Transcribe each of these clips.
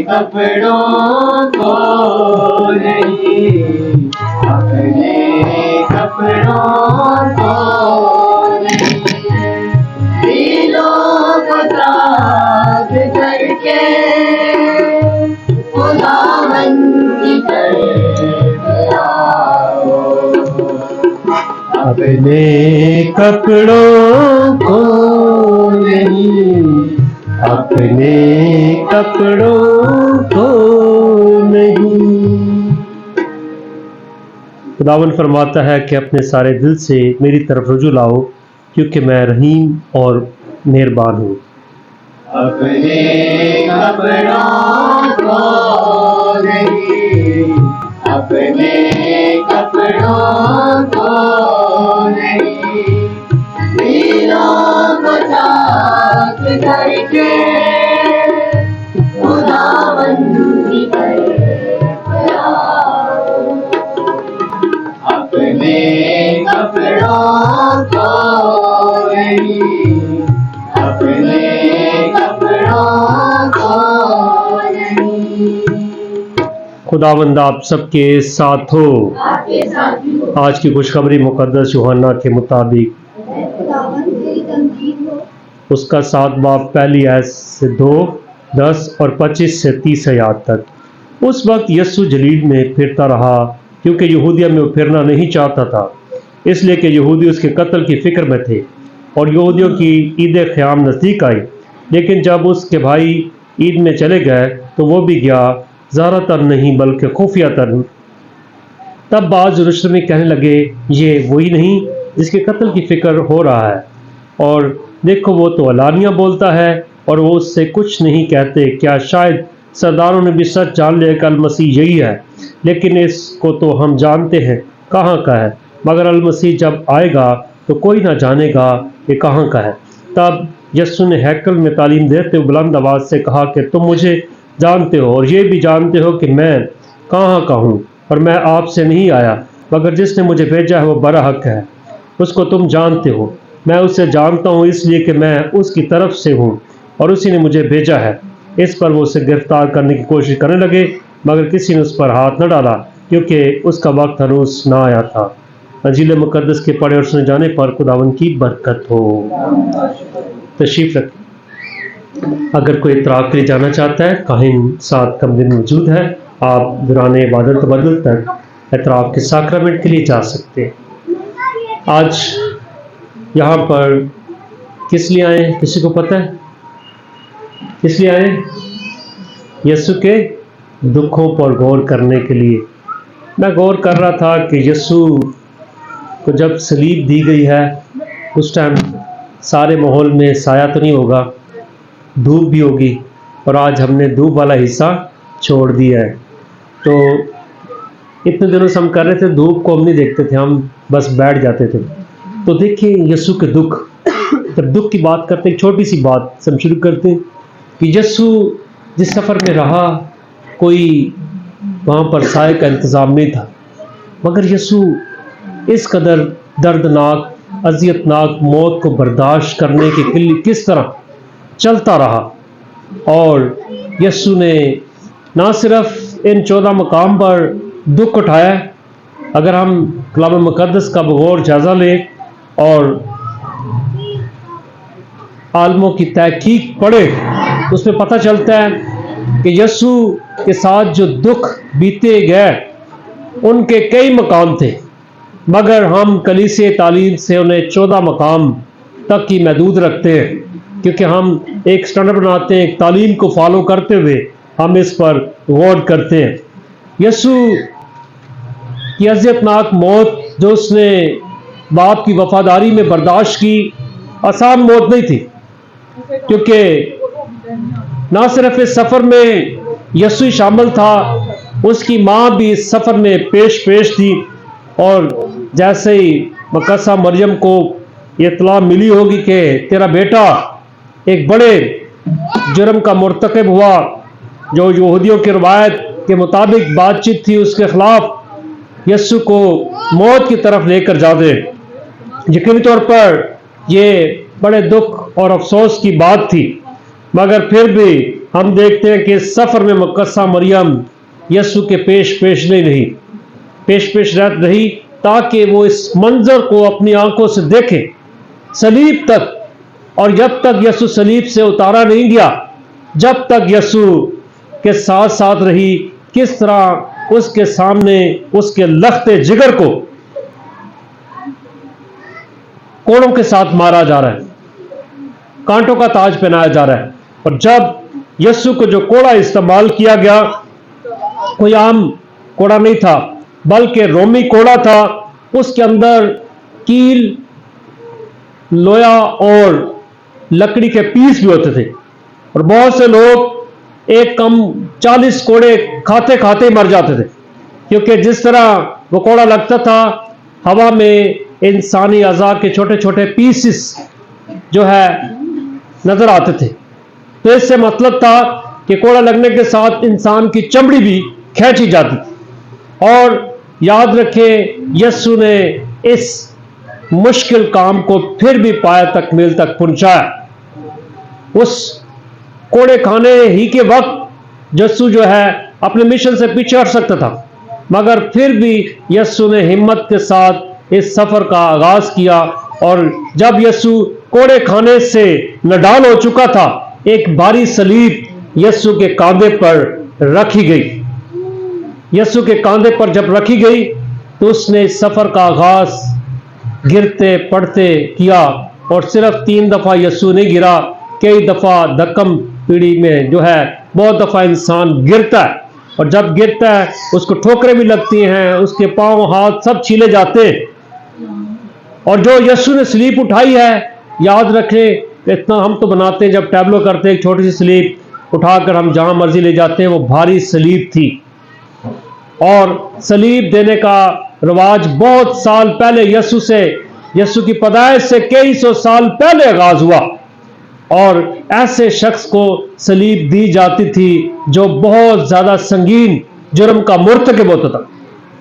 कपड़ों को नहीं, अपने कपड़ों को नहीं, दिलों को साफ करके खुदावन की तरफ आओ। अपने कपड़ों को नहीं, अपने कपड़ों को नहीं। खुदावन फरमाता है कि अपने सारे दिल से मेरी तरफ रुजू लाओ, क्योंकि मैं रहीम और मेहरबान हूँ। अपने कपड़ों को नहीं, अपने कपड़ों को नहीं, दिलों को साफ करके खुदावन की तरफ आओ। अपने कपड़ों को नहीं, अपने कपड़ों को नहीं। खुदावंद आप सबके साथ हो। आज की खुशखबरी मुकद्दस यूहन्ना के मुताबिक उसका 7 बाब पहली आयत से 2, 10 और 25 से 30 आयत तक। उस वक्त यस्सु जलील में फिरता रहा, क्योंकि यहूदिया में वो फिरना नहीं चाहता था, इसलिए कि यहूदी उसके कत्ल की फिक्र में थे और यहूदियों की ईद क़याम नज़दीक आई। लेकिन जब उसके भाई ईद में चले गए तो वो भी गया, ज़ाहरतन नहीं बल्कि खुफियतन। तब बाज़ यरूशलेम में कहने लगे, ये वही नहीं जिसके कत्ल की फिक्र हो रहा है, और देखो वो तो अलानिया बोलता है और वो उससे कुछ नहीं कहते। क्या शायद सरदारों ने भी सच जान लिया कि अल-मसीह यही है? लेकिन इसको तो हम जानते हैं कहाँ का है, मगर अल-मसीह जब आएगा तो कोई ना जानेगा कि कहाँ का है। तब यस्सु ने हैकल में तालीम देते हुए बुलंद आवाज़ से कहा कि तुम मुझे जानते हो और ये भी जानते हो कि मैं कहाँ का हूँ, और मैं आपसे नहीं आया, मगर जिसने मुझे भेजा है वो बड़ा हक है। उसको तुम जानते हो, मैं उसे जानता हूँ इसलिए कि मैं उसकी तरफ से हूँ और उसी ने मुझे भेजा है। इस पर वो उसे गिरफ्तार करने की कोशिश करने लगे, मगर किसी ने उस पर हाथ न डाला, क्योंकि उसका वक्त हनूस ना आया था। अंजील मुकद्दस के पढ़े और सुने जाने पर खुदावन की बरकत हो। तशरीफ रखें। अगर कोई इतराफ़ के लिए जाना चाहता है, काहिन साथ कमरे में मौजूद है। आप दौरान इबादत तबद्दुल तक इतराफ़ के साक्रामेंट के लिए जा सकते हैं। आज यहाँ पर किस लिए आए, किसी को पता है किस लिए आए? यस्सु के दुखों पर गौर करने के लिए। मैं गौर कर रहा था कि यस्सु को जब सलीब दी गई है उस टाइम सारे माहौल में साया तो नहीं होगा, धूप भी होगी, और आज हमने धूप वाला हिस्सा छोड़ दिया है। तो इतने दिनों से हम कर रहे थे, धूप को हम नहीं देखते थे, हम बस बैठ जाते थे। तो देखिए यस्सु के दुख। जब दुख की बात करते हैं, एक छोटी सी बात से हम शुरू करते हैं कि यस्सु जिस सफ़र में रहा, कोई वहाँ पर साए का इंतज़ाम नहीं था, मगर यस्सु इस कदर दर्दनाक अज़ियतनाक मौत को बर्दाश्त करने के लिए किस तरह चलता रहा। और यस्सु ने ना सिर्फ इन 14 मकाम पर दुख उठाया। अगर हम कलाम मुक़द्दस का बगौर जायज़ा लें और आलमों की तहकीक पढ़े तो उसमें पता चलता है कि यस्सु के साथ जो दुख बीते गए उनके कई मकाम थे, मगर हम कलीसिया तालीम से उन्हें 14 मकाम तक ही महदूद रखते हैं, क्योंकि हम एक स्टैंडर्ड बनाते हैं, एक तालीम को फॉलो करते हुए हम इस पर गौर करते हैं। यस्सु की अज़ियतनाक मौत जो उसने बाप की वफादारी में बर्दाश्त की, आसान मौत नहीं थी, क्योंकि ना सिर्फ इस सफ़र में यस्सु शामिल था, उसकी माँ भी इस सफ़र में पेश थी। और जैसे ही मकद्दसा मरियम को ये इत्तला मिली होगी कि तेरा बेटा एक बड़े जुर्म का मुर्तकब हुआ, जो यहूदियों की रवायत के मुताबिक बातचीत थी उसके खिलाफ, यस्सु को मौत की तरफ लेकर जा दे। यकीनी तौर पर ये बड़े दुख और अफसोस की बात थी, मगर फिर भी हम देखते हैं कि इस सफ़र में मुकद्दसा मरियम यीशु के पेश रह रही ताकि वो इस मंजर को अपनी आंखों से देखे सलीब तक। और जब तक यीशु सलीब से उतारा नहीं गया, जब तक यीशु के साथ साथ रही, किस तरह उसके सामने उसके लख्ते जिगर को कोड़ों के साथ मारा जा रहा है, कांटों का ताज पहनाया जा रहा है। और जब यीशु को जो कोड़ा इस्तेमाल किया गया, कोई आम कोड़ा नहीं था, बल्कि रोमी कोड़ा था। उसके अंदर कील, लोया और लकड़ी के पीस भी होते थे। और बहुत से लोग एक कम 40 कोड़े खाते खाते मर जाते थे, क्योंकि जिस तरह वो कोड़ा लगता था, हवा में इंसानी अज़ा के छोटे छोटे पीसेस जो है नजर आते थे। तो इससे मतलब था कि कोड़ा लगने के साथ इंसान की चमड़ी भी खींची जाती थी। और याद रखें, यीशु ने इस मुश्किल काम को फिर भी पाया तकमील तक पहुंचाया। उस कोड़े खाने ही के वक्त यीशु जो है अपने मिशन से पीछे हट सकता था, मगर फिर भी यीशु ने हिम्मत के साथ इस सफर का आगाज किया। और जब यीशु कोड़े खाने से नडाल हो चुका था, एक भारी सलीब यीशु के कांधे पर रखी गई। यीशु के कांधे पर जब रखी गई तो उसने इस सफर का आगाज गिरते पड़ते किया। और सिर्फ 3 दफा यीशु नहीं गिरा, कई दफा धक्कम पीढ़ी में जो है बहुत दफा इंसान गिरता है। और जब गिरता है उसको ठोकरें भी लगती हैं, उसके पांव हाथ सब छीले जाते हैं। और जो यीशु ने स्लीप उठाई है, याद रखें, इतना हम तो बनाते हैं, जब टैबलो करते हैं एक छोटी सी स्लीप उठाकर हम जहां मर्जी ले जाते हैं, वो भारी सलीब थी। और सलीब देने का रिवाज बहुत साल पहले यीशु की पैदाइश से कई सौ साल पहले आगाज हुआ। और ऐसे शख्स को सलीब दी जाती थी जो बहुत ज्यादा संगीन जुर्म का मुर्तकिब होता था।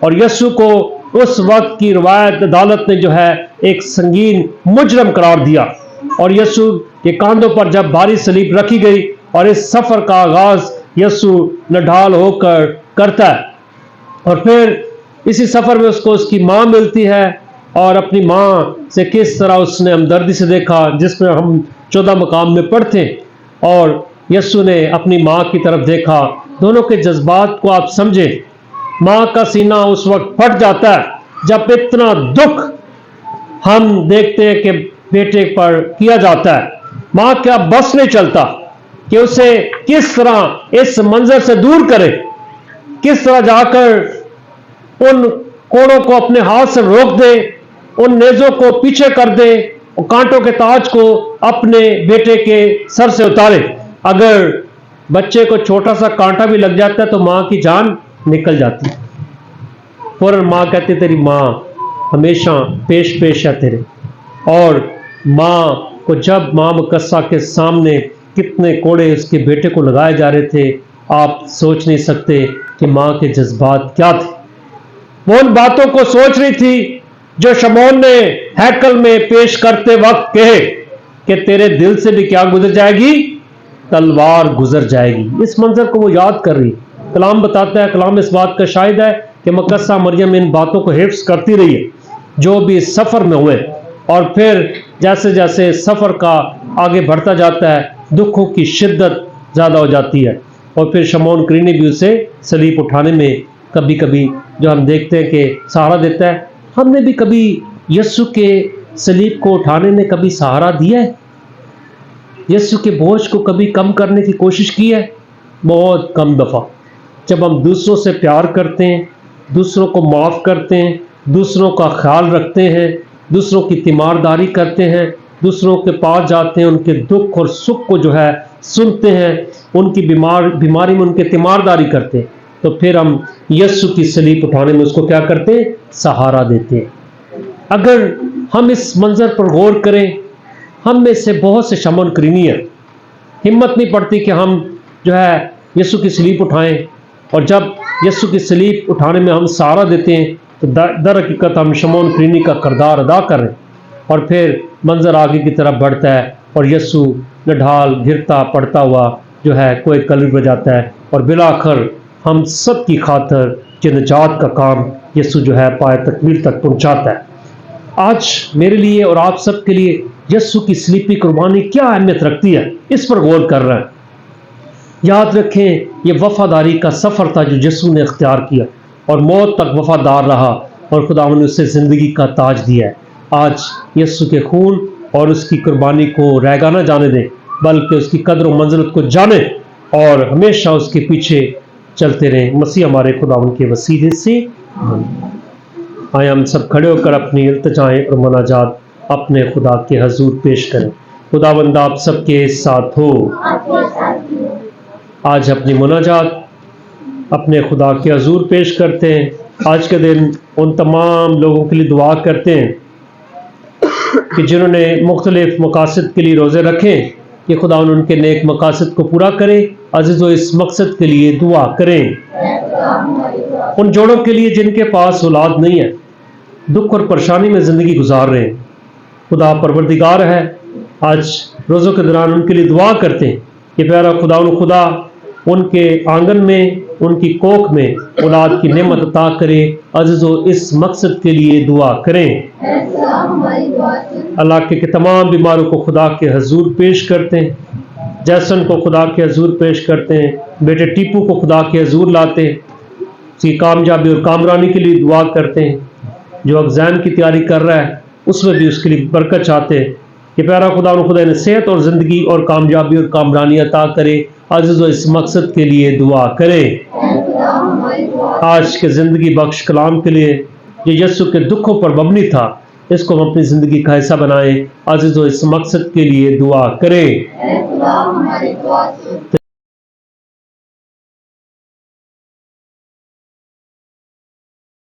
और यीशु को उस वक्त की रिवायत अदालत ने जो है एक संगीन मुजरम करार दिया। और यीशु के कांधों पर जब भारी सलीब रखी गई और इस सफर का आगाज यीशु नढाल होकर करता है। और फिर इसी सफर में उसको उसकी मां मिलती है, और अपनी मां से किस तरह उसने हमदर्दी से देखा, जिसमें हम 14 मकाम में पढ़ते हैं। और यीशु ने अपनी मां की तरफ देखा। दोनों के जज्बात को आप समझें। मां का सीना उस वक्त फट जाता है जब इतना दुख हम देखते हैं कि बेटे पर किया जाता है। मां का बस नहीं चलता कि उसे किस तरह इस मंजर से दूर करे, किस तरह जाकर उन कोड़ों को अपने हाथ से रोक दे, उन नेजों को पीछे कर दे और कांटों के ताज को अपने बेटे के सर से उतारे। अगर बच्चे को छोटा सा कांटा भी लग जाता है तो मां की जान निकल जाती। फौरन मां कहती तेरी मां हमेशा पेश है तेरे। और मां को जब मां मुकद्दसा के सामने कितने कोड़े उसके बेटे को लगाए जा रहे थे, आप सोच नहीं सकते कि मां के जज्बात क्या थे। वो उन बातों को सोच रही थी जो शमौन ने हैकल में पेश करते वक्त कहे कि तेरे दिल से भी क्या गुजर जाएगी, तलवार गुजर जाएगी। इस मंजर को वो याद कर रही। कलाम बताता है, कलाम इस बात का शाहिद है कि मुकद्दसा मरियम इन बातों को हिफ्ज करती रही है जो भी इस सफर में हुए। और फिर जैसे जैसे सफर का आगे बढ़ता जाता है, दुखों की शिद्दत ज्यादा हो जाती है। और फिर शमौन करीनी भी उसे सलीब उठाने में कभी कभी जो हम देखते हैं कि सहारा देता है। हमने भी कभी यीशु के सलीब को उठाने में कभी सहारा दिया है? यीशु के बोझ को कभी कम करने की कोशिश की है? बहुत कम दफा। जब हम दूसरों से प्यार करते हैं, दूसरों को माफ करते हैं, दूसरों का ख्याल रखते हैं, दूसरों की तीमारदारी करते हैं, दूसरों के पास जाते हैं, उनके दुख और सुख को जो है सुनते हैं, उनकी बीमारी में उनके तीमारदारी करते हैं, तो फिर हम यीशु की सलीब उठाने में उसको क्या करते हैं? सहारा देते हैं। अगर हम इस मंजर पर गौर करें, हम में से बहुत से शमौन करीनी हैं, हिम्मत नहीं पड़ती कि हम जो है यीशु की सलीब उठाएं। और जब यीशु की सलीब उठाने में हम सहारा देते हैं तो दर हकीकत हम शमौन करीनी का किरदार अदा कर रहे हैं। और फिर मंजर आगे की तरफ बढ़ता है और यीशु नढाल गिरता पड़ता हुआ जो है कोई कलर बजाता है और बिलाखिर हम सब की खातर जो निजात का काम यीशु जो है पाए तकमील तक पहुंचाता है। आज मेरे लिए और आप सब के लिए यीशु की स्लीपी कुर्बानी क्या अहमियत रखती है, इस पर गौर कर रहे हैं। याद रखें, ये वफादारी का सफ़र था जो यीशु ने इख्तियार किया और मौत तक वफादार रहा और खुदावंद ने उसे ज़िंदगी का ताज दिया है। आज यीशु के खून और उसकी कुर्बानी को रैगा न जाने दें, बल्कि उसकी कदर और मंजिलत को जाने और हमेशा उसके पीछे चलते रहें। मसीह हमारे खुदावंद के वसीले से आए हम सब खड़े होकर अपनी इल्तिजाएं और मुनाजात अपने खुदा के हजूर पेश करें। खुदावंद आप सबके साथ हो। आज अपनी मुनाजात अपने खुदा के हजूर पेश करते हैं। आज के दिन उन तमाम लोगों के लिए दुआ करते हैं कि जिन्होंने मुख्तलिफ मकासद के लिए रोज़े रखें कि खुदा उनके नेक मकासद को पूरा करे। अज़ीज़ो, इस मकसद के लिए दुआ करें। उन जोड़ों के लिए जिनके पास औलाद नहीं है, दुख और परेशानी में ज़िंदगी गुजार रहे हैं, खुदा परवरदिगार है, आज रोज़ों के दौरान उनके लिए दुआ करते हैं कि प्यारा खुदा उनके आंगन में, उनकी कोख में औलाद की नेमत अता करे। अज़ीज़ो, इस मकसद के लिए दुआ करें। इलाके के तमाम बीमारों को खुदा के हजूर पेश करते हैं। जैसन को खुदा के हजूर पेश करते हैं। बेटे टीपू को खुदा के हजूर लाते हैं। उसकी कामयाबी और कामरानी के लिए दुआ करते हैं। जो एग्ज़ाम की तैयारी कर रहा है उसमें भी उसके लिए बरकत चाहते हैं कि प्यारा खुदा ने सेहत और ज़िंदगी और कामयाबी और कामरानी अता करे। अज़ीज़ो, इस मकसद के लिए दुआ करें। आज के ज़िंदगी बख्श कलाम के लिए जो यीशु के दुखों पर मबनी था, इसको हम अपनी ज़िंदगी का हिस्सा बनाएं। अज़ीज़ो, इस मकसद के लिए दुआ करें।